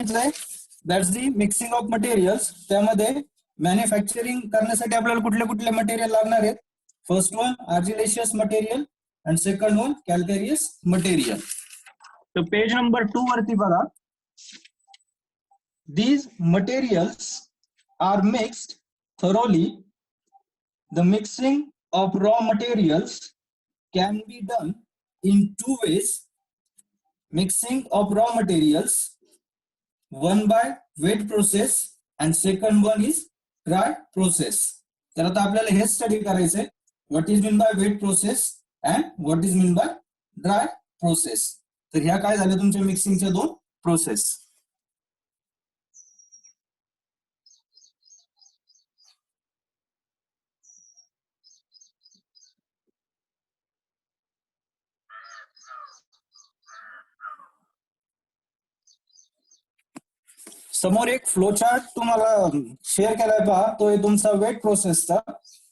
That's the mixing of materials. त्यामध्ये manufacturing करण्यासाठी आपल्याला कुठले कुठले मटेरियल लागणार आहेत. First one argillaceous material and second one calcareous material. तर पेज नंबर 2 वरती बघा. These materials are mixed thoroughly. The mixing of raw materials can be done in two ways. Mixing of raw materials, one by wet process and second one is dry process. तर आता आपल्याला हे study करायचंय what is mean by wet process and what is mean by dry process. तर ह्या काय झाल्या तुमच्या मिक्सिंगच्या दोन प्रोसेस. समोर एक फ्लो चार्ट तुम्हाला शेअर केलाय पहा. तो आहे तुमचा वेट प्रोसेसचा.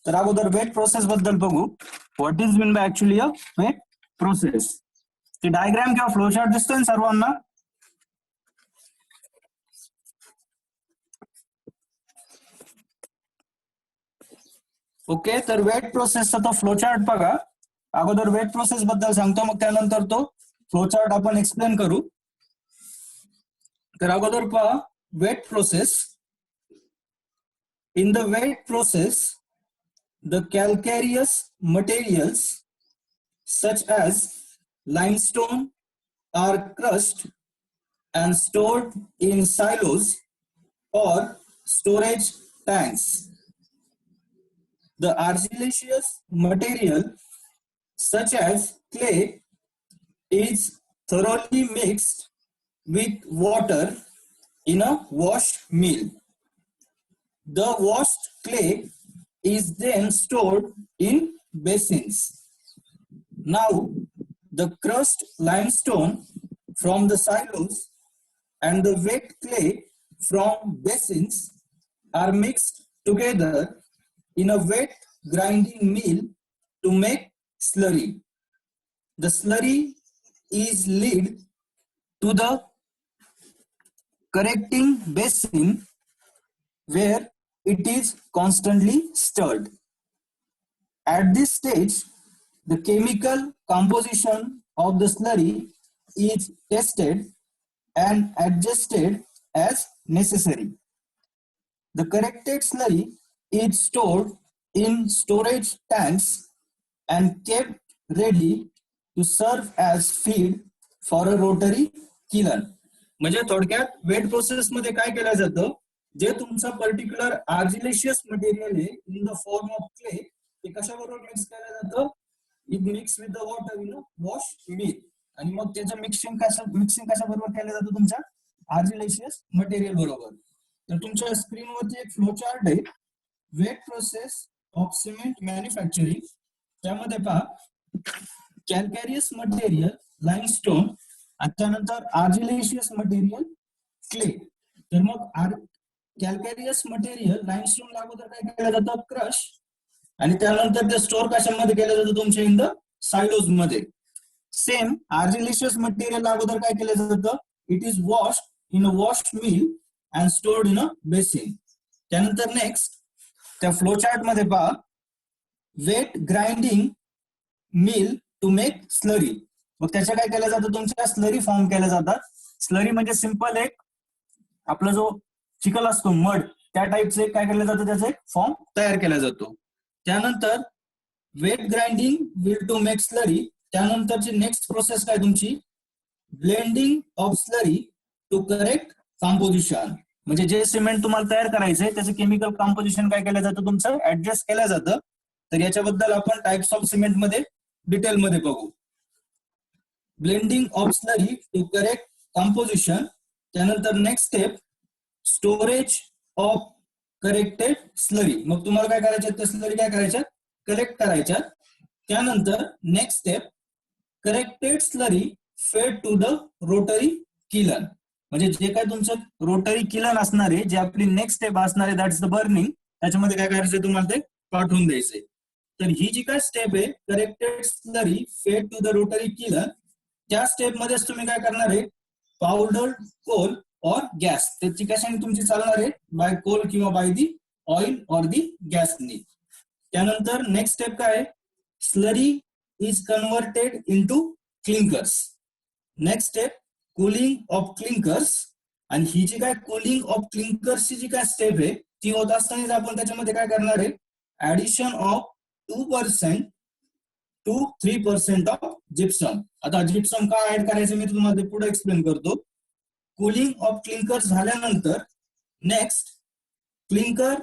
तर अगोदर वेट प्रोसेस बद्दल बघू. What is mean by actually a wet process. ते डायग्राम किंवा फ्लो चार्ट दिसतोय सर्वांना. ओके. तर वेट प्रोसेसचा तो फ्लो चार्ट बघा. अगोदर वेट प्रोसेस बद्दल सांगतो, मग त्यानंतर तो फ्लो चार्ट आपण एक्सप्लेन करू. तर अगोदर पहा wet process. In the wet process, the calcareous materials such as limestone are crushed and stored in silos or storage tanks. The argillaceous material such as clay is thoroughly mixed with water in a wash mill. The washed clay is then stored in basins. Now, the crushed limestone from the silos and the wet clay from basins are mixed together in a wet grinding mill to make slurry. The slurry is led to the correcting basin where it is constantly stirred. At this stage, the chemical composition of the slurry is tested and adjusted as necessary. The corrected slurry is stored in storage tanks and kept ready to serve as feed for a rotary kiln. म्हणजे थोडक्यात weight process मध्ये काय केलं जातं, जे तुमचा particular आर्जिलेशियस material आहे in the form of clay, ते कशाबरोबर मिक्स केलं जातं. It mix with the water in wash mill. आणि मग त्याचं मिक्सिंग कशाबरोबर केलं जातं तुमच्या आर्जिलेशियस मटेरियल बरोबर. तर तुमच्या स्क्रीनवरती एक फ्लो चार्ट आहे wet process of cement manufacturing. त्यामध्ये पहा कॅल्केरियस मटेरियल लाइमस्टोन आणि त्यानंतर आर्जिलेशियस मटेरियल क्ले. तर मग कॅल्केरियस मटेरियल लाइमस्टोन अगोदर काय केलं जातं क्रश आणि त्यानंतर ते स्टोर कशामध्ये केलं जातं तुमच्या इन द सायलोज मध्ये. सेम आर्जिलेशियस मटेरियल अगोदर काय केलं जातं it is wash in a wash mill and stored in a basin. त्यानंतर नेक्स्ट त्या फ्लो चार्ट मध्ये पहा wet grinding mill to make slurry. मग त्याच्या काय केलं जातं तुमच्या स्लरी फॉर्म केल्या जातात. स्लरी म्हणजे सिंपल एक आपला जो चिखल असतो मड त्या टाईपचं एक काय केलं जातं त्याचा एक फॉर्म तयार केला जातो. त्यानंतर wet grinding will to make slurry. त्यानंतरची नेक्स्ट प्रोसेस काय तुमची blending of slurry to correct composition. म्हणजे जे सिमेंट तुम्हाला तयार करायचंय त्याचं केमिकल कॉम्पोजिशन काय केलं जातं तुमचं ऍडजस्ट केलं जातं. तर याच्याबद्दल आपण टाइप्स ऑफ सिमेंट मध्ये डिटेल मध्ये बघू. Blending of slurry to correct composition. त्यानंतर next step storage of corrected slurry. मग तुम्हाला काय करायचं त्या स्लरी काय करायच्या कलेक्ट करायच्या. त्यानंतर नेक्स्ट स्टेप करेक्टेड स्लरी फेड टू द रोटरी किलन. म्हणजे जे काय तुमचं रोटरी किलन असणार आहे जे आपली नेक्स्ट स्टेप असणार आहे दॅट्स द बर्निंग. त्याच्यामध्ये काय करायचंय तुम्हाला ते पाठवून द्यायचंय. तर ही जी काय स्टेप आहे करेक्टेड स्लरी फेड टू द रोटरी किलन त्या स्टेप मध्येच तुम्ही काय करणार आहे पावडर कोल और गॅस. त्याची कशाने तुमची चालणार आहे? बाय कोल किंवा बाय दी ऑइल और दी गॅसनी. त्यानंतर नेक्स्ट स्टेप काय आहे? Slurry is converted into clinkers. Next step cooling of clinkers. आणि ही जी काय कूलिंग ऑफ क्लिंकर्सची जी काय स्टेप आहे ती होत असताना आपण त्याच्यामध्ये काय करणार आहे? Addition of 2% to 3% of gypsum. आता जिप्सम का ऍड करायचं मी तुम्हाला पुढे एक्सप्लेन करतो. कूलिंग ऑफ क्लिंकर झाल्यानंतर next clinker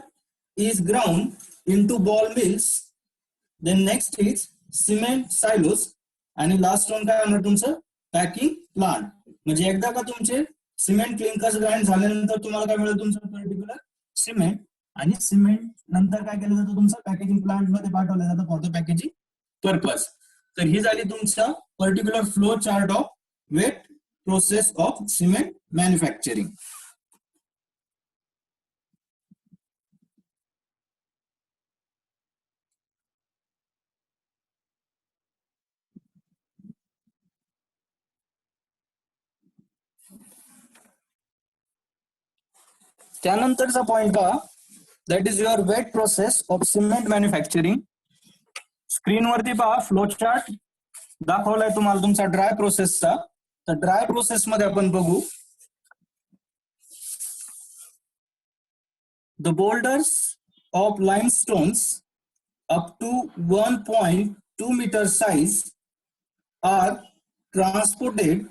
is ground into ball mills. Then next is cement silos. आणि लास्ट वन काय होणार तुमचं? Packing plant. म्हणजे एकदा का तुमचे सिमेंट क्लिंकर्स ग्राइंड झाल्यानंतर तुम्हाला काय मिळेल? तुमचं पर्टिक्युलर सिमेंट. आणि सिमेंट नंतर काय केलं जातं? तुमचं पॅकेजिंग प्लांट मध्ये पाठवलं जातं फॉर द पॅकेजिंग पर्पज. तर ही झाली तुमचा particular flow chart of wet process of cement manufacturing. त्यानंतरचा पॉइंट पहा, that is your wet process of cement manufacturing. स्क्रीनवरती पहा फ्लो चार्ट दाखवलाय तुम्हाला तुमचा ड्राय प्रोसेसचा. तर ड्राय प्रोसेस मध्ये आपण बघू, the boulders of limestones up to 1.2 meter size are transported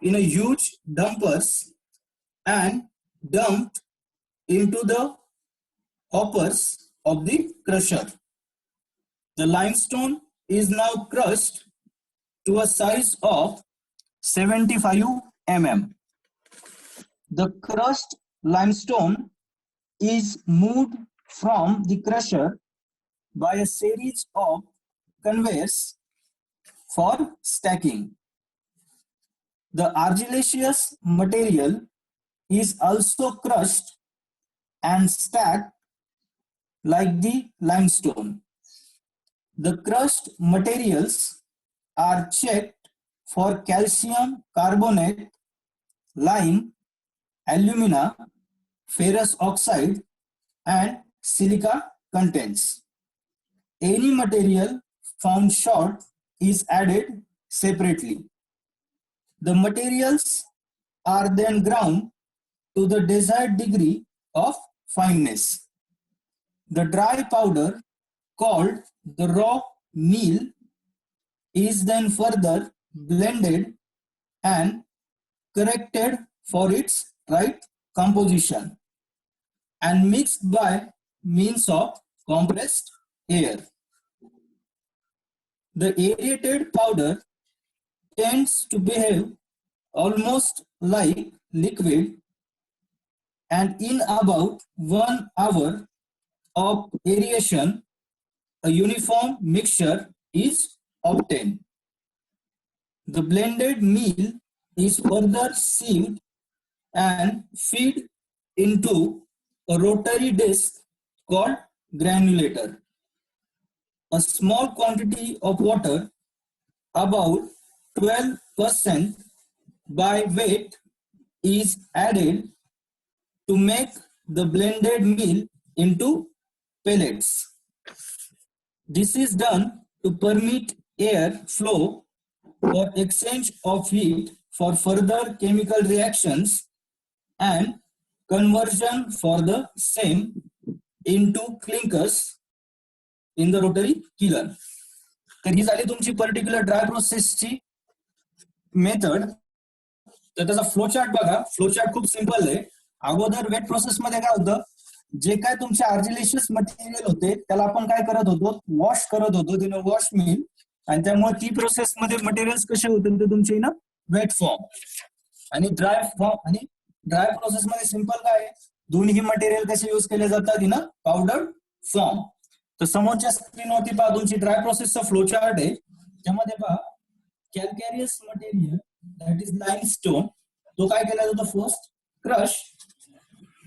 in a huge dumpers and dumped into the hoppers of the crusher. The limestone is now crushed to a size of 75 mm. The crushed limestone is moved from the crusher by a series of conveyors for stacking. The argillaceous material is also crushed and stacked like the limestone. The crushed materials are checked for calcium carbonate, lime, alumina, ferrous oxide, and silica contents. Any material found short is added separately. The materials are then ground to the desired degree of fineness. The dry powder, called the raw meal, is then further blended and corrected for its right composition and mixed by means of compressed air. The aerated powder tends to behave almost like liquid, and in about 1 hour of aeration, a uniform mixture is obtained. The blended meal is further sieved and fed into a rotary disc called granulator. A small quantity of water, about 12% by weight, is added to make the blended meal into pellets. This is done to permit air flow for exchange of heat for further chemical reactions and conversion for the same into clinkers in the rotary kiln. तर ही झाली तुमची particular dry प्रोसेसची method. तर त्याचा flow chart बघा. Flow chart खूप simple आहे. अगोदर वेट प्रोसेस मध्ये काय होतं, जे काय तुमचे आर्जिलेशियस मटेरियल होते त्याला आपण काय करत होतो? वॉश करत होतो, तिने वॉश मिल. आणि त्यामुळे ती प्रोसेस मध्ये मटेरियल्स कसे होते ते तुमचे ना वेट फॉर्म आणि ड्राय फॉर्म. आणि ड्राय प्रोसेस मध्ये सिंपल काय, दोन्ही मटेरियल कसे युज केले जातात इन पावडर फॉर्म. तर समोरच्या स्क्रीनवरती पहा तुमची ड्राय प्रोसेसचा फ्लो चार्ट आहे. त्यामध्ये पहा calcareous material that is limestone, तो काय केला जातो? First crush,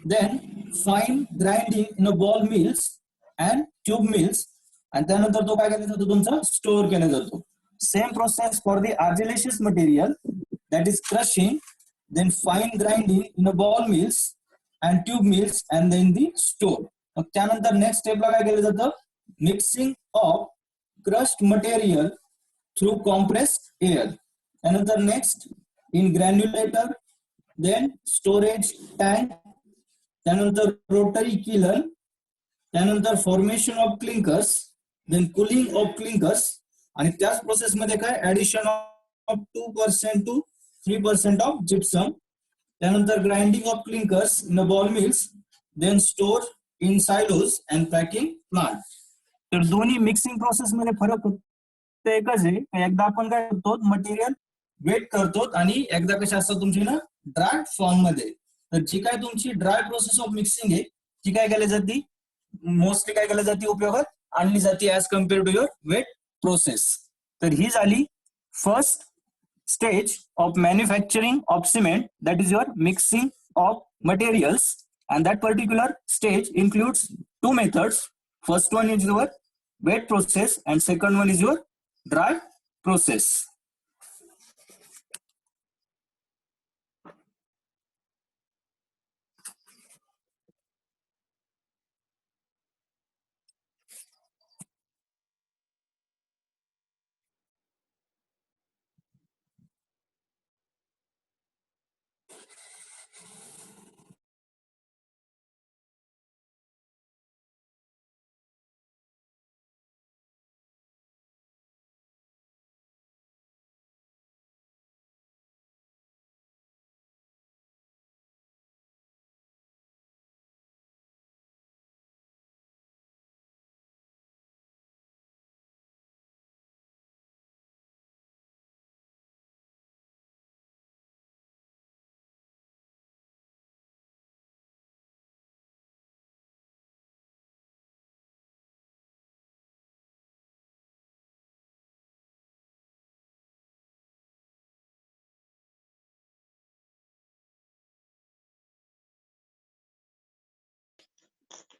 then fine grinding in a ball mills and tube mills, आणि त्यानंतर तो काय केला जातो? तुमचा स्टोअर केला जातो. Same process for the argillaceous material, that is crushing, then fine grinding in a ball mills and tube mills, and then the store. मग त्यानंतर नेक्स्ट स्टेपला काय केलं जातं, mixing of crushed material through compressed air. त्यानंतर next in granulator, then storage tank, त्यानंतर rotary kiln, त्यानंतर formation of clinkers, then cooling of clinkers, आणि त्याच प्रोसेस मध्ये काय addition of 2% to 3% of gypsum, त्यानंतर grinding of clinkers in ball mills, then store in silos and packing plant. तर दोन्ही mixing process मध्ये फरक होतो एकच आहे, एकदा आपण काय करतो मटेरियल वेट करतो आणि एकदा कशी असतात तुमची ना ड्राय फॉर्म मध्ये. तर जी काय तुमची ड्राय प्रोसेस ऑफ मिक्सिंग आहे ती काय केली जाते, मोस्टली काय केली जाते उपयोगात आणली जाते as compare to your wet process. तर ही झाली first stage of manufacturing of cement, that is your mixing of materials, and that particular stage includes two methods. First one is your wet process and second one is your dry process.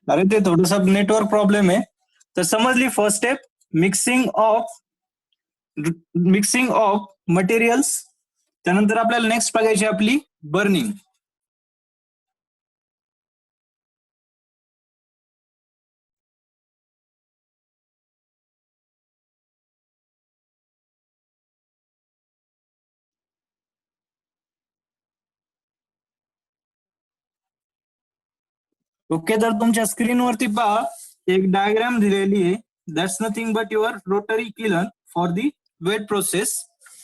अरे ते थोडंसं network problem आहे. तर समजली first step, mixing of materials. त्यानंतर आपल्याला next बघायची आपली बर्निंग. ओके, तर तुमच्या स्क्रीनवरती पहा एक डायग्राम दिलेली आहे. That's nothing but your rotary kiln for the wet process.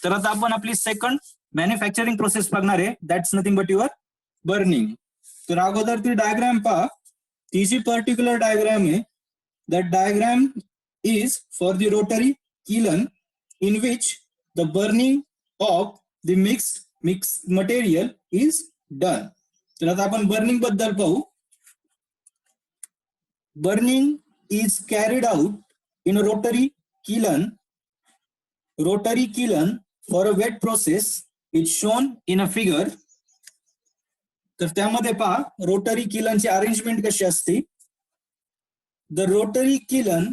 तर आता आपण आपली सेकंड मॅन्युफॅक्चरिंग प्रोसेस बघणार आहे, that's nothing but your burning. तर अगोदर ती डायग्राम पहा, ती जी पर्टिक्युलर डायग्राम आहे, that diagram is for the rotary kiln in which the burning of the mixed material is done. तर आता आपण बर्निंग बद्दल पाहू. Burning is carried out in a rotary kiln. Rotary kiln for a wet process is shown in a figure. तर त्यामध्ये पहा rotary किलनची arrangement कशी असते. The rotary kiln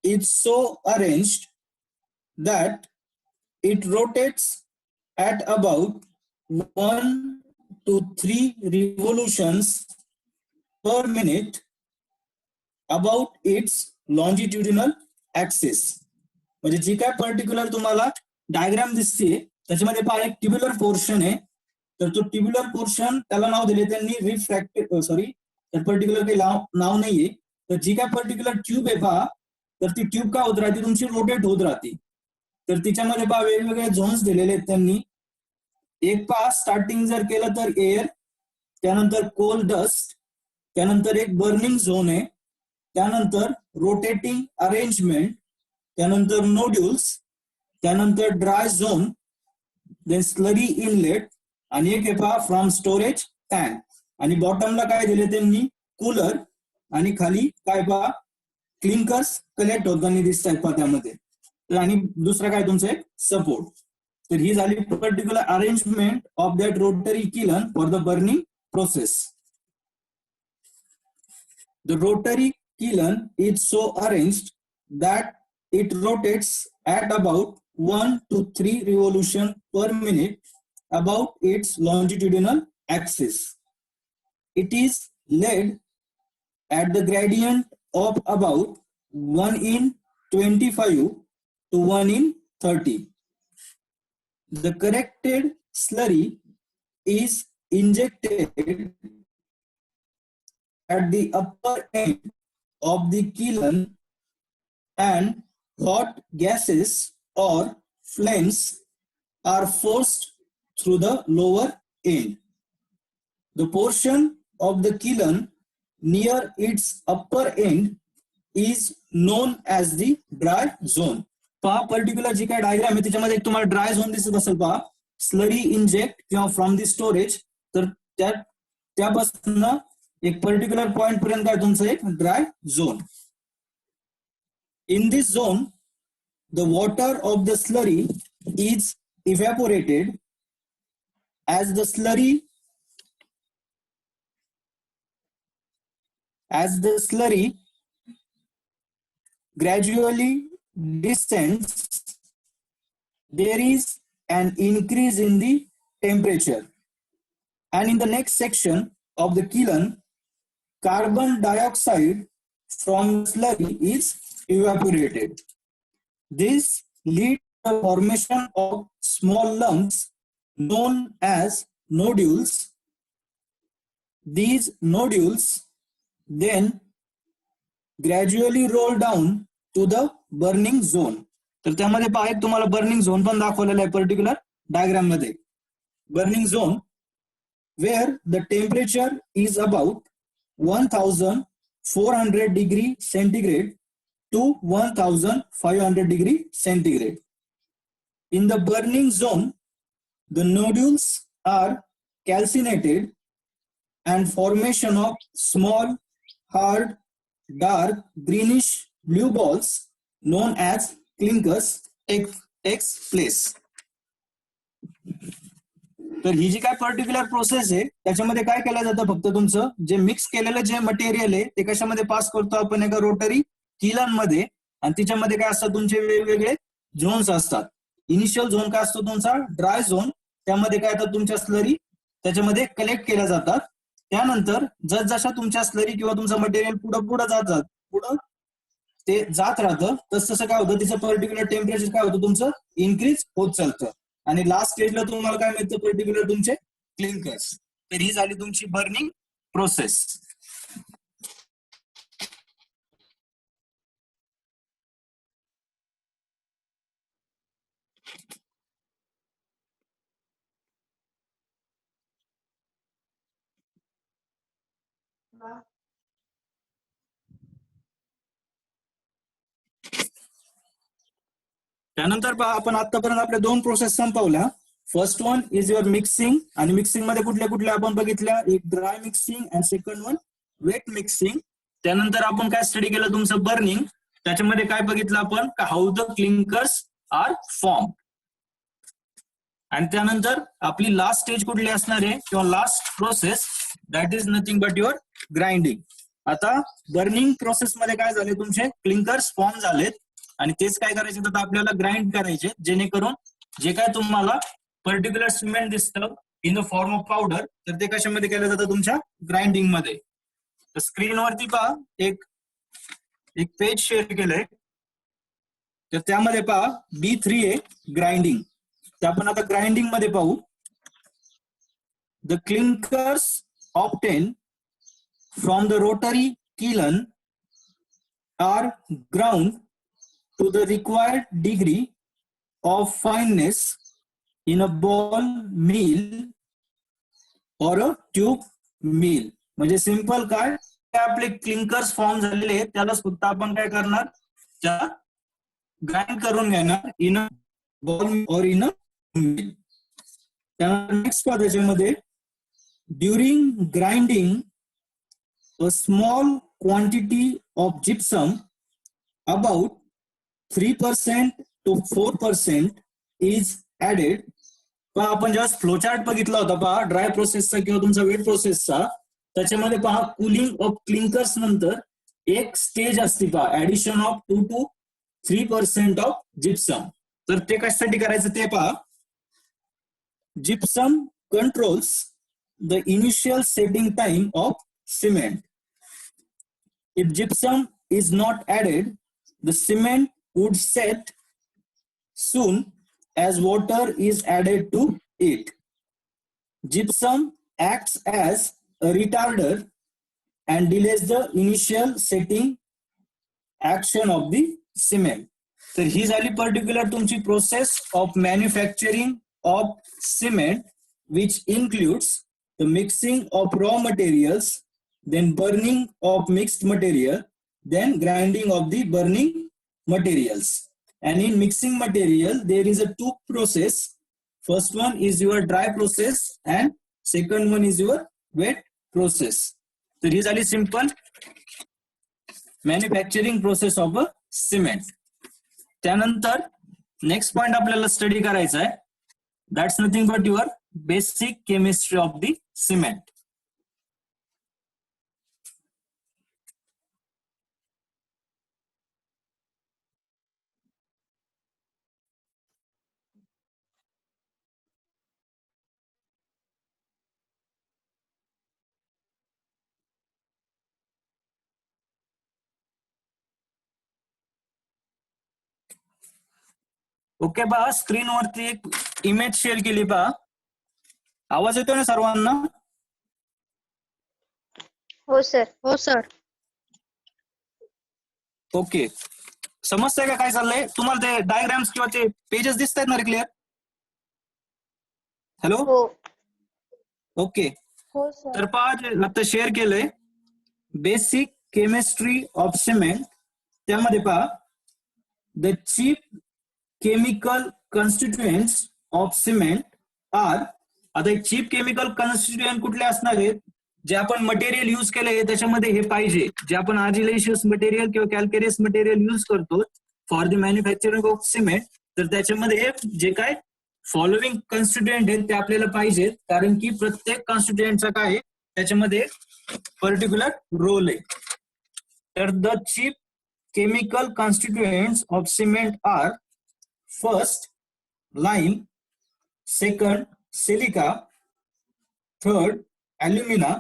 is so arranged that it rotates at about 1 to 3 revolutions per minute about its longitudinal axis. म्हणजे जी काय particular तुम्हाला diagram दिसते त्याच्यामध्ये पहा एक ट्युब्युलर पोर्शन आहे. तर तो ट्युब्युलर पोर्शन त्याला नाव दिले त्यांनी रिफ्रॅक्टिव्ह, सॉरी तर पर्टिक्युलर काही नाव नाहीये. तर जी काय पर्टिक्युलर ट्यूब आहे पहा, तर ती ट्यूब काय होत राहते तुमची रोटेट होत राहते. तर तिच्यामध्ये पहा वेगवेगळे झोन्स दिलेले आहेत त्यांनी. एक पहा स्टार्टिंग जर केलं तर एअर, त्यानंतर कोल डस्ट, त्यानंतर एक बर्निंग झोन आहे, त्यानंतर रोटेटिंग अरेंजमेंट, त्यानंतर नोड्युल्स, त्यानंतर dry zone, then slurry inlet, आणि एक पहा फ्रॉम स्टोरेज टँक. आणि बॉटमला काय दिले त्यांनी कूलर, आणि खाली काय पहा क्लिंकर्स कलेक्ट होताना दिसतात पहा त्यामध्ये. आणि दुसरा काय तुमचं एक सपोर्ट. तर ही झाली particular arrangement of that rotary kiln for the burning process. The rotary kiln is so arranged that it rotates at about 1 to 3 revolutions per minute about its longitudinal axis. It is laid at the gradient of about 1 in 25 to 1 in 30. The corrected slurry is injected at the upper end of the kiln and hot gases or flames are forced through the lower end. The portion of the kiln near its upper end is known as the dry zone. पहा particular जी काय diagram आहे त्याच्यामध्ये तुम्हाला dry zone दिसत असेल पहा slurry inject किंवा from the storage तर त्यापासून एक पर्टिक्युलर पॉइंट पर्यंत काय तुमचं एक dry zone. In this zone, the water of the slurry is evaporated as the slurry gradually descends. There is an increase in the temperature, and in the next section of the kiln, carbon dioxide from slurry is evaporated. This leads to the formation of small lumps known as nodules. These nodules then gradually roll down to the burning zone. तर त्यामध्ये पहा एक तुम्हाला burning zone पण दाखवलेला आहे particular diagram मध्ये. Burning zone where the temperature is about 1400 degree centigrade to 1500 degree centigrade. In the burning zone, the nodules are calcinated and formation of small, hard, dark, greenish blue balls known as clinkers takes place. तर ही जी काय particular process आहे त्याच्यामध्ये काय केलं जातं फक्त तुमचं जे मिक्स केलेलं जे मटेरियल आहे ते कशामध्ये पास करतो आपण एका रोटरी किलन मध्ये आणि त्याच्यामध्ये काय असतात तुमचे वेगवेगळे झोन्स असतात. इनिशियल झोन काय असतो तुमचा ड्राय झोन त्यामध्ये काय येतात तुमच्या स्लरी त्याच्यामध्ये कलेक्ट केल्या जातात. त्यानंतर जसजशा तुमच्या स्लरी किंवा तुमचं मटेरियल पुढं ते जात राहतं तसं काय होतं तिचं पर्टिक्युलर टेम्परेचर काय होतं तुमचं इन्क्रीज होत चालतं आणि लास्ट स्टेजला तुम्हाला काय मिळतं पर्टिक्युलर तुमचे क्लिंकर्स. तर ही झाली तुमची बर्निंग प्रोसेस. त्यानंतर पहा आपण आतापर्यंत आपल्या दोन प्रोसेस संपवल्या. First one is your mixing आणि मिक्सिंग मध्ये कुठल्या कुठल्या आपण बघितल्या एक dry mixing and second one wet mixing. त्यानंतर आपण काय स्टडी केलं तुमचं बर्निंग त्याच्यामध्ये काय बघितलं आपण how the clinkers are form. आणि त्यानंतर आपली लास्ट स्टेज कुठली असणार आहे किंवा last process that is nothing but your grinding. आता बर्निंग प्रोसेस मध्ये काय झाले तुमचे क्लिंकर्स फॉर्म झालेत आणि तेच काय करायचे तर आपल्याला ग्राइंड करायचे जेणेकरून जे काय तुम्हाला पर्टिक्युलर सिमेंट दिसतं in the form of powder तर ते कशामध्ये केलं जातं तुमच्या ग्राइंडिंग मध्ये. तर स्क्रीनवरती पहा एक पेज शेअर केलंय तर त्यामध्ये पहा B3 आहे ग्राइंडिंग. ते आपण आता ग्राइंडिंग मध्ये पाहू. The clinkers obtain from the rotary kiln are ground to the required degree of fineness in a ball mill or a tube mill. म्हणजे सिंपल काय आपले क्लिंकर्स फॉर्म झालेले आहेत त्यालाच फक्त आपण काय करणार त्या ग्राइंड करून घेणार इन अ बॉल और इन अ मिल. त्यानंतर नेक्स्ट पहा त्याच्यामध्ये during grinding a small quantity of gypsum about 3% to 4% is added. पहा आपण जेव्हा फ्लोचार्ट बघितला होता पहा ड्राय प्रोसेसचा किंवा तुमचा वेट प्रोसेसचा त्याच्यामध्ये पहा कुलिंग ऑफ क्लिंकर्स नंतर एक स्टेज असते पहा addition of 2 to 3% of gypsum. तर ते कशासाठी करायचं ते पहा. Gypsum controls the initial setting time of cement. If gypsum is not added, the cement would set soon as water is added to it. Gypsum acts as a retarder and delays the initial setting action of the cement. तर ही झाली particular तुमची process of manufacturing of cement which includes the mixing of raw materials, then burning of mixed material, then grinding of the burning materials. And in mixing material, there is a two process. First one is your dry process and second one is your wet process. So this is simple manufacturing process of a cement. त्यानंतर next point आपल्याला study करायचा आहे. That's nothing but your basic chemistry of the cement. Okay पहा, स्क्रीनवरती एक image share केली पहा. आवाज येतोय ना सर्वांना? हो सर. हो सर. ओके, समजतंय का काय चाललंय तुम्हाला? ते डायग्राम्स किंवा ते पेजेस दिसत आहेत ना रे क्लिअर? हॅलो. हो. ओके. हो सर. तर पहा, आता शेअर केलंय बेसिक केमिस्ट्री ऑफ सिमेंट. त्यामध्ये पहा the chief chemical constituents of cement are. आता एक चीप केमिकल कॉन्स्टिट्युएंट कुठले असणार आहेत? जे आपण मटेरियल यूज केलंय त्याच्यामध्ये हे पाहिजे. जे आपण आर्जिलेशियस मटेरियल किंवा कॅल्केरियस मटेरियल यूज करतो for the manufacturing of cement, तर त्याच्यामध्ये जे काय फॉलोइंग कॉन्स्टिट्युएंट आहेत ते आपल्याला पाहिजेत. कारण की प्रत्येक कॉन्स्टिट्युएंटचा काय त्याच्यामध्ये पर्टिक्युलर रोल आहे. तर the chief chemical constituents of cement are first lime, second silica, third alumina,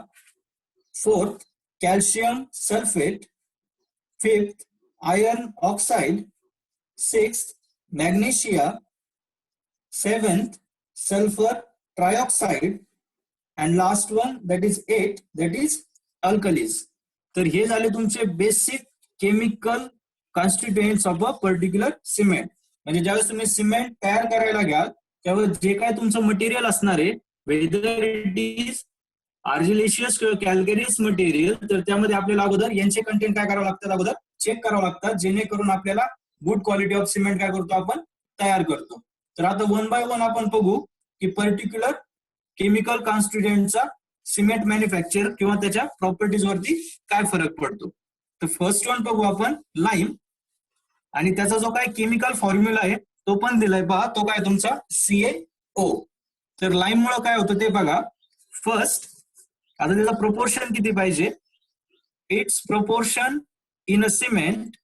fourth calcium sulfate, fifth iron oxide, sixth magnesia, seventh sulfur trioxide, and last one that is 8, that is alkalis. तर हे झाले तुमचे basic chemical constituents of a particular cement. म्हणजे ज्यावेळेस तुम्ही cement तयार करायला घ्याल त्यावेळेस जे काय तुमचं मटेरियल असणार आहे, वेदर इट इज आर्जिलेशियस किंवा कॅल्केरियस मटेरियल, तर त्यामध्ये आपल्याला अगोदर यांचे कंटेंट काय करावं लागतात, अगोदर चेक करावं लागतात, जेणेकरून आपल्याला गुड क्वालिटी ऑफ सिमेंट काय करतो आपण तयार करतो. तर आता वन बाय वन आपण बघू की पर्टिक्युलर केमिकल कॉन्स्टिट्युएंटचा सिमेंट मॅन्युफॅक्चर किंवा त्याच्या प्रॉपर्टीज वरती काय फरक पडतो. तर फर्स्ट वन बघू आपण लाईम, आणि त्याचा जो काय केमिकल फॉर्म्युला आहे तो पण दिलाय पहा. तो काय तुमचा CaO. तर लाईम मुळे काय होतं ते बघा. फर्स्ट आता त्याचा प्रोपोर्शन किती पाहिजे. It's proportion in a cement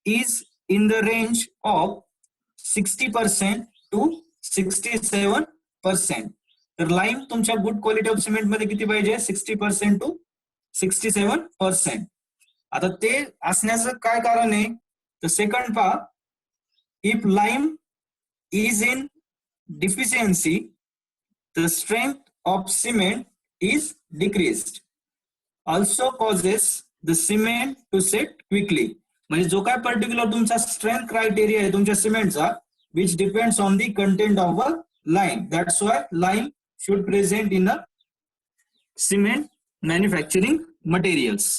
is in the range of 60% to 67%. तर लाईम तुमच्या गुड क्वालिटी ऑफ सिमेंट मध्ये किती पाहिजे, 60% to 67%. आता ते असण्याचं काय कारण आहे. The second part, if lime is in deficiency, the strength of cement is decreased. Also causes the cement to set quickly. म्हणजे जो काय पर्टिक्युलर तुमचा स्ट्रेंथ क्रायटेरिया आहे तुमच्या सिमेंटचा, which depends on the content of a lime. That's why lime should present in a cement manufacturing materials.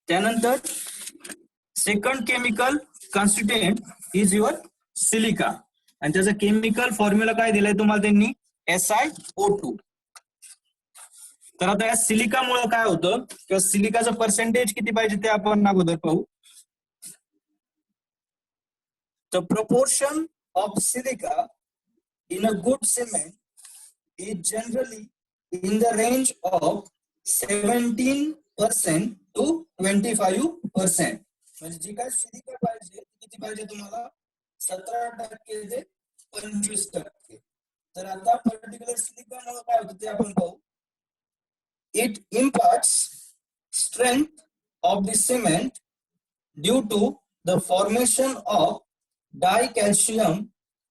त्यानंतर second chemical constituent is your silica, आणि त्याचा केमिकल फॉर्म्युला काय दिलाय तुम्हाला त्यांनी, SiO2. तर आता या सिलिकामुळे काय होतं किंवा सिलिकाचं पर्सेंटेज किती पाहिजे ते आपण अगोदर पाहू. The proportion of silica in a good cement is generally in the range of 17% to 25%. म्हणजे जी काय सिलिका पाहिजे किती पाहिजे तुम्हाला, 17% ते 25%. तर आता पर्टिक्युलर सिलिकामुळे काय होतं ते आपण पाहू. It imparts strength of the cement due to the formation of dicalcium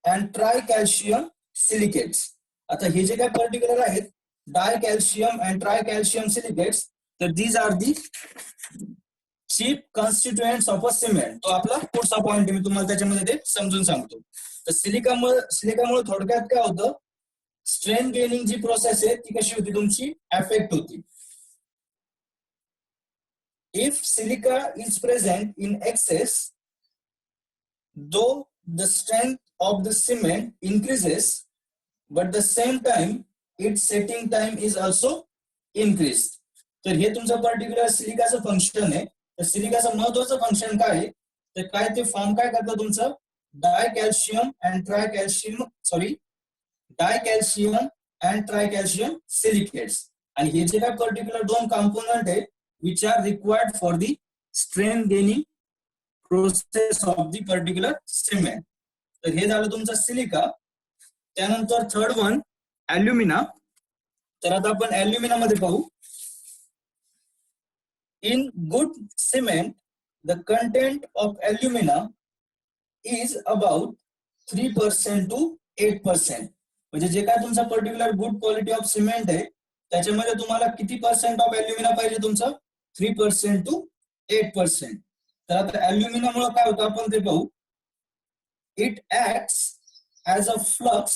and tricalcium silicates. आता हे जे काय पर्टिक्युलर आहेत dicalcium and tricalcium silicates, तर these are the chief constituents of a cement. तो आपला पुढचा पॉइंट मी तुम्हाला त्याच्यामध्ये ते समजून सांगतो. तर सिलिकामुळे थोडक्यात काय होतं, स्ट्रेंथ गेनिंग जी प्रोसेस आहे ती कशी होती तुमची, अफेक्ट होती. If silica is present in excess, though the strength of the cement increases, but the same time its setting time is also increased. तर हे तुमचं पर्टिक्युलर सिलिकाचं फंक्शन आहे. तर सिलिकाचं महत्वाचं फंक्शन काय आहे, तर काय ते फॉर्म काय करतं तुमचं डायकॅल्शियम अँड ट्रायकॅल्शियम सिलिकेट्स. आणि हे जे काय पर्टिक्युलर दोन कंपोनंट आहे which are required for the strength gaining process of the particular cement. तर हे झालं तुमचं सिलिका. त्यानंतर थर्ड वन अल्युमिना. तर आता आपण अल्युमिना मध्ये पाहू. In good cement, the content of alumina is about 3% to 8%. म्हणजे जे काय तुमचा particular good quality of cement आहे त्याच्यामध्ये तुम्हाला किती पर्सेंट ऑफ अल्युमिना पाहिजे तुमचं, 3% to 8%. तर आता अल्युमिनामुळे काय होतं आपण ते पाहू. It acts as a flux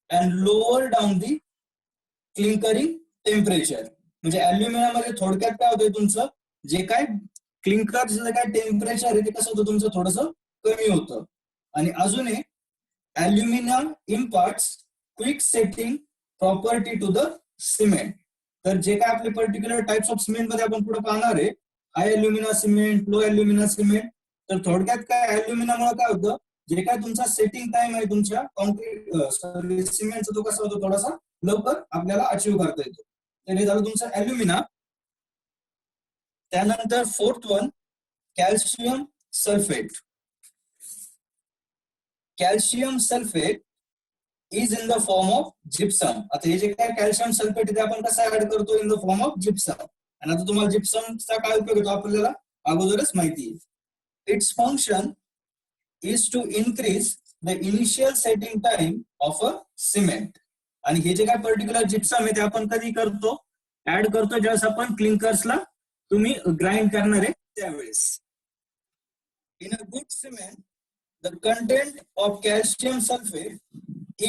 and lower down the clinkering temperature. म्हणजे अल्युमिनामध्ये थोडक्यात काय होतंय तुमचं जे काय क्लिंकर जे काय टेम्परेचर आहे ते कसं होतं तुमचं थोडंसं कमी होतं. आणि अजून एक alumina imparts quick setting property to the cement. तर जे काय आपले पर्टिक्युलर टाइप्स ऑफ सिमेंट मध्ये आपण पुढे पाहणार आहे, हाय अल्युमिना सिमेंट, लो अल्युमिना सिमेंट. तर थोडक्यात काय अल्युमिनामुळे काय होतं, जे काय तुमचा सेटिंग टाइम आहे तुमच्या कॉन्क्रीट सिमेंटचा तो कसा होतो थोडासा लवकर आपल्याला अचीव करता येतो. तर हे झालं तुमचं अल्युमिना. त्यानंतर fourth one calcium sulphate. Calcium sulphate is in the form of gypsum. आता हे जे काय कॅल्शियम सल्फेट ते आपण कसं ऍड करतो, in the form of gypsum. आणि आता तुम्हाला जिप्समचा काय उपयोग होतो आपल्याला अगोदरच माहिती आहे. Its function is to increase the initial setting time of a cement. आणि हे जे काय पर्टिक्युलर जिप्सम आहे ते आपण कधी करतो, ऍड करतो ज्यावेळेस आपण क्लिंकर्सला तुम्ही ग्राइंड करणार आहे त्यावेळेस. In a good cement the content of calcium sulfate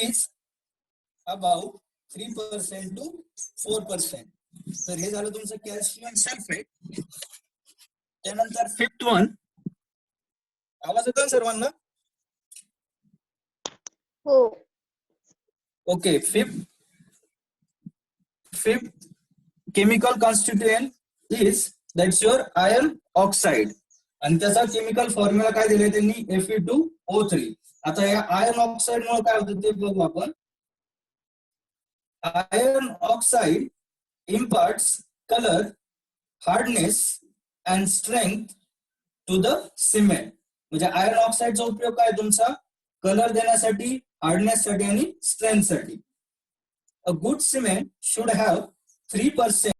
is about 3% to 4%. तर हे झालं तुमचं कॅल्शियम सल्फेट. त्यानंतर फिफ्थ वन, आवाज येतो सर्वांना? हो. Okay. Fifth chemical constituent is that's your iron oxide. आणि त्याचा केमिकल फॉर्म्युला काय दिलाय त्यांनी, Fe2O3. आता या आयर्न ऑक्साइड मुळे काय होतं ते बघू आपण. Iron oxide imparts color, hardness and strength to the cement. म्हणजे आयर्न ऑक्साइडचा उपयोग काय तुमचा कलर देण्यासाठी, हार्डनेस साठी आणि स्ट्रेंथ साठी. A good cement should have 3%